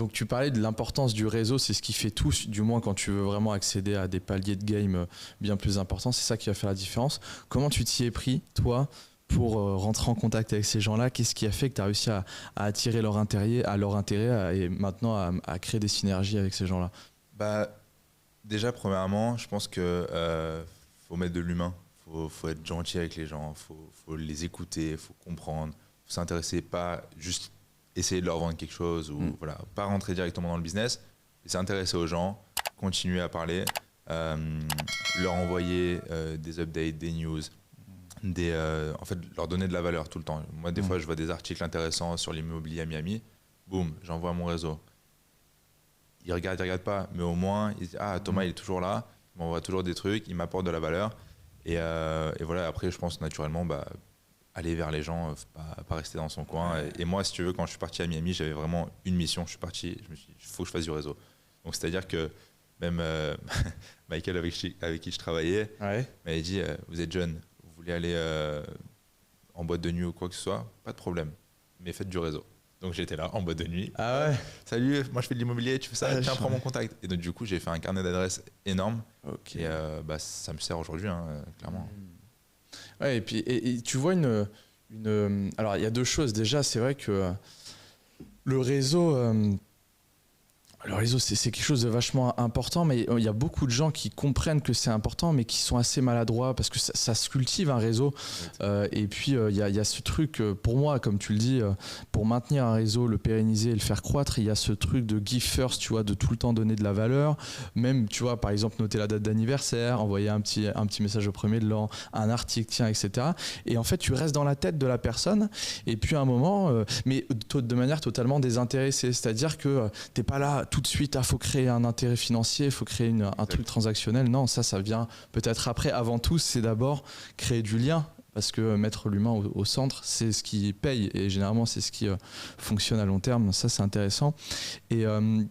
Donc tu parlais de l'importance du réseau, c'est ce qui fait tout, du moins quand tu veux vraiment accéder à des paliers de game bien plus importants, c'est ça qui va faire la différence. Comment tu t'y es pris, toi, pour rentrer en contact avec ces gens-là? Qu'est-ce qui a fait que tu as réussi à attirer leur intérêt, et maintenant à créer des synergies avec ces gens-là? Déjà, premièrement, je pense que faut mettre de l'humain. Faut être gentil avec les gens, faut les écouter, faut comprendre, faut s'intéresser, pas juste essayer de leur vendre quelque chose ou voilà, pas rentrer directement dans le business, mais s'intéresser aux gens, continuer à parler, leur envoyer des updates, des news, en fait leur donner de la valeur tout le temps. Moi des fois je vois des articles intéressants sur l'immobilier à Miami, boum, j'envoie à mon réseau. Ils regardent pas, mais au moins ils disent Thomas il est toujours là, il m'envoie toujours des trucs, il m'apporte de la valeur et voilà. Après je pense naturellement aller vers les gens, pas rester dans son coin. Et moi, si tu veux, quand je suis parti à Miami, j'avais vraiment une mission. Je suis parti, je me suis dit, il faut que je fasse du réseau. Donc, c'est-à-dire que même Michael, avec qui je travaillais, m'avait dit, vous êtes jeune, vous voulez aller en boîte de nuit ou quoi que ce soit, pas de problème, mais faites du réseau. Donc, j'étais là, en boîte de nuit. Ah ouais. Salut, moi je fais de l'immobilier, tu fais ça, tiens, prends mon contact. Et donc, du coup, j'ai fait un carnet d'adresses énorme. Okay. Et ça me sert aujourd'hui, clairement. Ouais, et puis et tu vois alors il y a deux choses. Déjà, c'est vrai que le réseau c'est quelque chose de vachement important, mais il y a beaucoup de gens qui comprennent que c'est important mais qui sont assez maladroits parce que ça se cultive un réseau. Et puis il y a ce truc, pour moi, comme tu le dis, pour maintenir un réseau, le pérenniser et le faire croître, il y a ce truc de give first, tu vois, de tout le temps donner de la valeur. Même, tu vois, par exemple, noter la date d'anniversaire, envoyer un petit message au premier de l'an, un article, tiens, etc. Et en fait, tu restes dans la tête de la personne et puis à un moment, mais de manière totalement désintéressée, c'est-à-dire que t'es pas là tout de suite, faut créer un intérêt financier, il faut créer un truc transactionnel. Non, ça vient peut-être après. Avant tout, c'est d'abord créer du lien, parce que mettre l'humain au centre, c'est ce qui paye, et généralement, c'est ce qui fonctionne à long terme. Ça, c'est intéressant. Et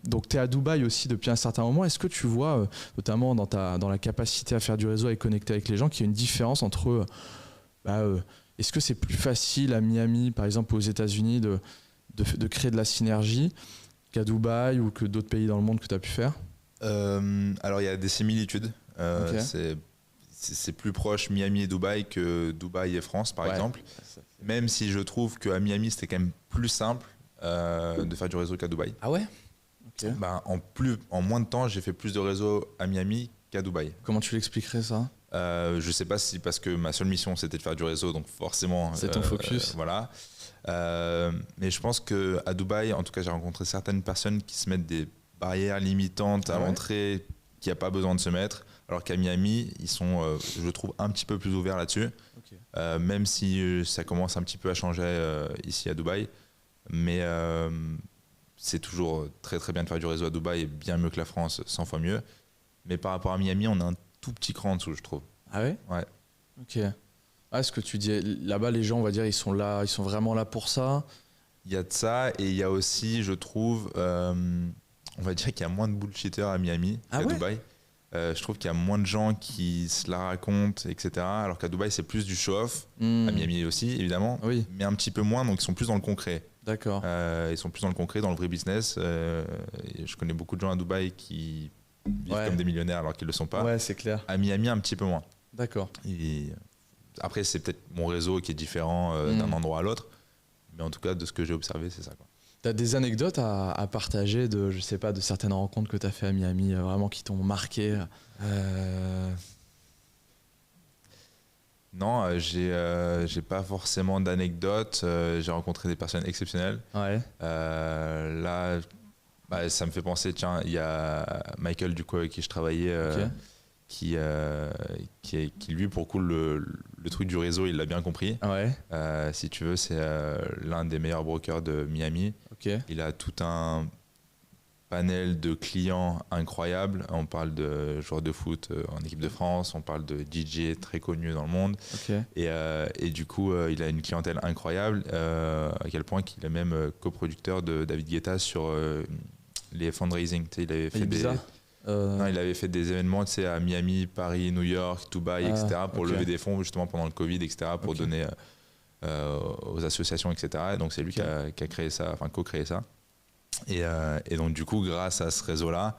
donc, tu es à Dubaï aussi depuis un certain moment. Est-ce que tu vois, notamment dans la capacité à faire du réseau et connecter avec les gens, qu'il y a une différence entre... est-ce que c'est plus facile à Miami, par exemple, aux États-Unis, de créer de la synergie qu'à Dubaï ou que d'autres pays dans le monde que tu as pu faire? Alors il y a des similitudes. C'est plus proche Miami et Dubaï que Dubaï et France par exemple. Même si je trouve qu'à Miami c'était quand même plus simple de faire du réseau qu'à Dubaï. Ah ouais? Okay. En moins de temps j'ai fait plus de réseau à Miami qu'à Dubaï. Comment tu l'expliquerais ça? Je sais pas si parce que ma seule mission c'était de faire du réseau, donc forcément c'est ton focus. Voilà. Mais je pense qu'à Dubaï, en tout cas, j'ai rencontré certaines personnes qui se mettent des barrières limitantes à l'entrée qu'il n'y a pas besoin de se mettre, alors qu'à Miami, ils sont, je trouve, un petit peu plus ouverts là-dessus, même si ça commence un petit peu à changer ici à Dubaï. Mais c'est toujours très très bien de faire du réseau à Dubaï et bien mieux que la France, 100 fois mieux. Mais par rapport à Miami, on a un tout petit cran en dessous, je trouve. Ah ouais? Ouais. Ok. Ce que tu dis, là-bas, les gens, on va dire, ils sont vraiment là pour ça. Il y a de ça, et il y a aussi, je trouve, on va dire qu'il y a moins de bullshitters à Miami qu'à Dubaï. Je trouve qu'il y a moins de gens qui se la racontent, etc. Alors qu'à Dubaï, c'est plus du show-off. À Miami aussi, évidemment, mais un petit peu moins, donc ils sont plus dans le concret. D'accord. Ils sont plus dans le concret, dans le vrai business. Je connais beaucoup de gens à Dubaï qui vivent comme des millionnaires alors qu'ils ne le sont pas. Ouais, c'est clair. À Miami, un petit peu moins. D'accord. Après, c'est peut-être mon réseau qui est différent d'un endroit à l'autre. Mais en tout cas, de ce que j'ai observé, c'est ça, quoi. Tu as des anecdotes à partager de certaines rencontres que tu as fait à Miami, vraiment qui t'ont marqué? Non, j'ai pas forcément d'anecdotes. J'ai rencontré des personnes exceptionnelles. Ouais. Là, ça me fait penser, tiens, il y a Michael, du coup, avec qui je travaillais, qui lui, pour le coup, le truc du réseau, il l'a bien compris. Ouais. Si tu veux, c'est l'un des meilleurs brokers de Miami. Okay. Il a tout un panel de clients incroyables. On parle de joueurs de foot en équipe de France, on parle de DJ très connus dans le monde. Okay. Et du coup, il a une clientèle incroyable, à quel point qu'il est même coproducteur de David Guetta sur les fundraising. Il avait fait non, il avait fait des événements, tu sais, à Miami, Paris, New York, Dubaï, etc., pour lever des fonds justement pendant le Covid, etc., pour donner aux associations, etc. Et donc c'est lui qui a créé ça, enfin co-créé ça. Et donc du coup, grâce à ce réseau-là,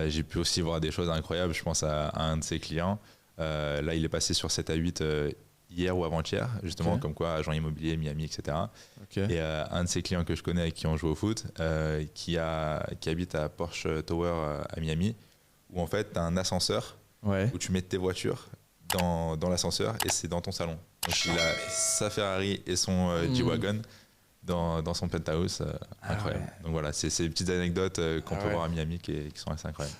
j'ai pu aussi voir des choses incroyables. Je pense à un de ses clients. Là, il est passé sur 7 à 8 hier ou avant-hier, justement, Ok. comme quoi agent immobilier, Miami, etc. Ok. Et un de ses clients que je connais avec qui on joue au foot, qui habite à Porsche Tower à Miami, où en fait, tu as un ascenseur Ouais. où tu mets tes voitures dans l'ascenseur et c'est dans ton salon. Donc il a sa Ferrari et son G-Wagon dans son penthouse. Ah Incroyable. ouais. Donc voilà, c'est ces petites anecdotes qu'on Ah peut ouais. voir à Miami qui sont assez incroyables.